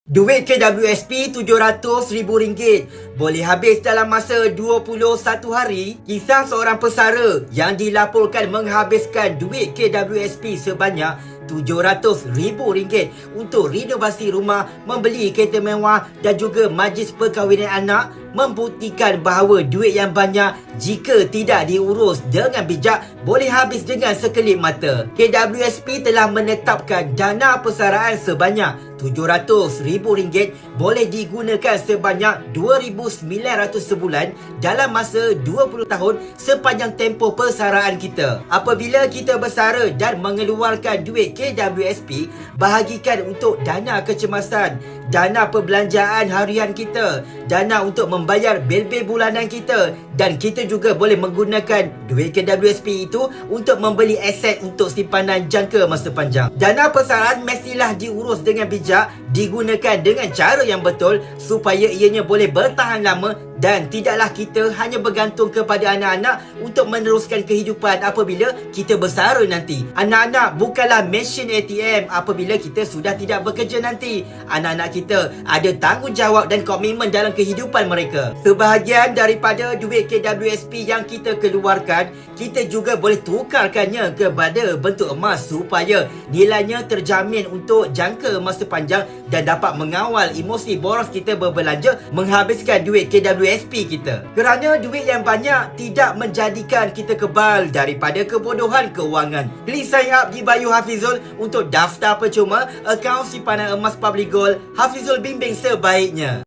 Duit KWSP RM700,000 boleh habis dalam masa 21 hari. Kisah seorang pesara yang dilaporkan menghabiskan duit KWSP sebanyak RM700,000 untuk renovasi rumah, membeli kereta mewah dan juga majlis perkahwinan anak, membuktikan bahawa duit yang banyak jika tidak diurus dengan bijak boleh habis dengan sekelip mata. KWSP telah menetapkan dana persaraan sebanyak RM700,000 boleh digunakan sebanyak RM2,900 sebulan dalam masa 20 tahun sepanjang tempoh persaraan kita. Apabila kita bersara dan mengeluarkan duit KWSP, bahagikan untuk dana kecemasan, dana perbelanjaan harian kita, dana untuk membayar bil-bil bulanan kita, dan kita juga boleh menggunakan duit KWSP itu untuk membeli aset untuk simpanan jangka masa panjang. Dana persaraan mestilah diurus dengan bijak, digunakan dengan cara yang betul supaya ianya boleh bertahan lama dan tidaklah kita hanya bergantung kepada anak-anak untuk meneruskan kehidupan apabila kita bersara nanti. Anak-anak bukanlah mesin ATM apabila kita sudah tidak bekerja nanti. Anak-anak kita ada tanggungjawab dan komitmen dalam kehidupan mereka. Sebahagian daripada duit KWSP yang kita keluarkan, kita juga boleh tukarkannya kepada bentuk emas supaya nilainya terjamin untuk jangka masa panjang dan dapat mengawal emosi boros kita berbelanja menghabiskan duit KWSP kita. Kerana duit yang banyak tidak menjadikan kita kebal daripada kebodohan kewangan. Please sign up di bio Hafizul untuk daftar percuma akaun simpanan emas Public Gold. Hafizul bimbing sebaiknya.